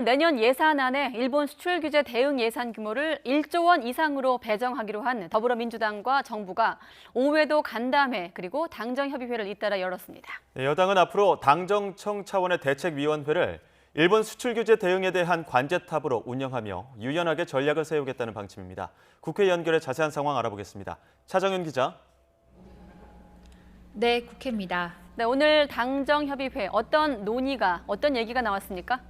내년 예산안에 일본 수출 규제 대응 예산 규모를 1조 원 이상으로 배정하기로 한 더불어민주당과 정부가 오후에도 간담회 그리고 당정협의회를 잇따라 열었습니다. 여당은 앞으로 당정청 차원의 대책위원회를 일본 수출 규제 대응에 대한 관제탑으로 운영하며 유연하게 전략을 세우겠다는 방침입니다. 국회 연결해 자세한 상황 알아보겠습니다. 차정윤 기자. 네, 국회입니다. 네, 오늘 당정협의회 어떤 얘기가 나왔습니까?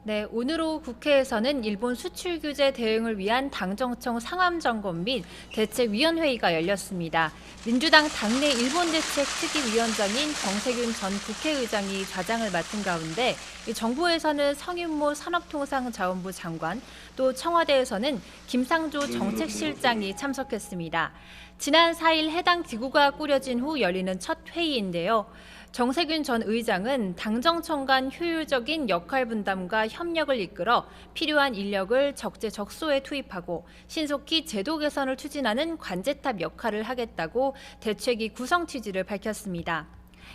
네, 오늘 오후 국회에서는 일본 수출 규제 대응을 위한 당정청 상암점검 및 대책위원회의가 열렸습니다. 민주당 당내 일본대책특위위원장인 정세균 전 국회의장이 좌장을 맡은 가운데 정부에서는 성윤모 산업통상자원부 장관, 또 청와대에서는 김상조 정책실장이 참석했습니다. 지난 4일 해당 기구가 꾸려진 후 열리는 첫 회의인데요. 정세균 전 의장은 당정청 간 효율적인 역할 분담과 협력을 이끌어 필요한 인력을 적재적소에 투입하고 신속히 제도 개선을 추진하는 관제탑 역할을 하겠다고 대책위 구성 취지를 밝혔습니다.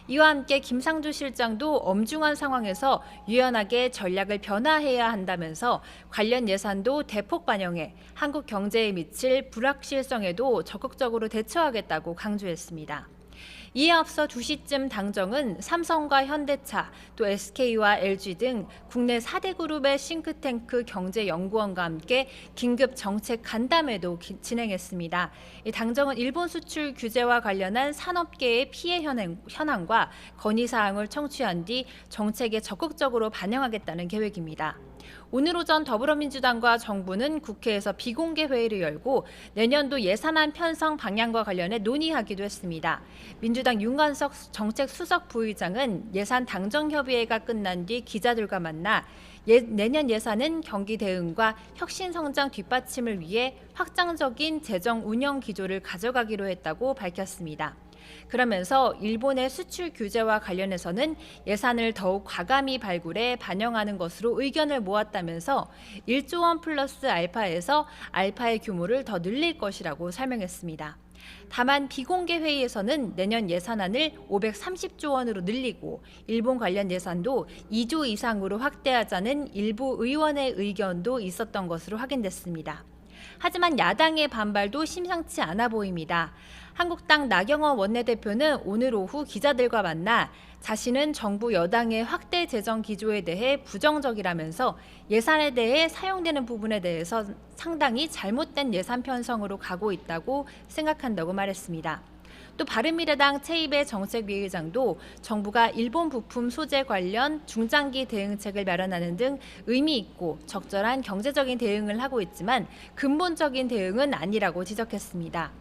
이와 함께 김상조 실장도 엄중한 상황에서 유연하게 전략을 변화해야 한다면서 관련 예산도 대폭 반영해 한국 경제에 미칠 불확실성에도 적극적으로 대처하겠다고 강조했습니다. 이에 앞서 2시쯤 당정은 삼성과 현대차, 또 SK와 LG 등 국내 4대 그룹의 싱크탱크 경제연구원과 함께 긴급 정책 간담회도 진행했습니다. 이 당정은 일본 수출 규제와 관련한 산업계의 피해 현황과 건의사항을 청취한 뒤 정책에 적극적으로 반영하겠다는 계획입니다. 오늘 오전 더불어민주당과 정부는 국회에서 비공개 회의를 열고 내년도 예산안 편성 방향과 관련해 논의하기도 했습니다. 민주당 윤관석 정책수석 부의장은 예산 당정협의회가 끝난 뒤 기자들과 만나 내년 예산은 경기 대응과 혁신 성장 뒷받침을 위해 확장적인 재정 운영 기조를 가져가기로 했다고 밝혔습니다. 그러면서 일본의 수출 규제와 관련해서는 예산을 더욱 과감히 발굴해 반영하는 것으로 의견을 모았다면서 1조 원 플러스 알파에서 알파의 규모를 더 늘릴 것이라고 설명했습니다. 다만 비공개 회의에서는 내년 예산안을 530조 원으로 늘리고 일본 관련 예산도 2조 이상으로 확대하자는 일부 의원의 의견도 있었던 것으로 확인됐습니다. 하지만 야당의 반발도 심상치 않아 보입니다. 한국당 나경원 원내대표는 오늘 오후 기자들과 만나 자신은 정부 여당의 확대 재정 기조에 대해 부정적이라면서 예산에 대해 사용되는 부분에 대해서 상당히 잘못된 예산 편성으로 가고 있다고 생각한다고 말했습니다. 또 바른미래당 최이배 정책위의장도 정부가 일본 부품 소재 관련 중장기 대응책을 마련하는 등 의미 있고 적절한 경제적인 대응을 하고 있지만 근본적인 대응은 아니라고 지적했습니다.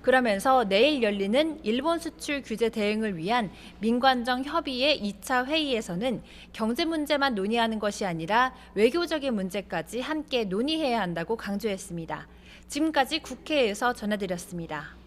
그러면서 내일 열리는 일본 수출 규제 대응을 위한 민관정 협의회 2차 회의에서는 경제 문제만 논의하는 것이 아니라 외교적인 문제까지 함께 논의해야 한다고 강조했습니다. 지금까지 국회에서 전해드렸습니다.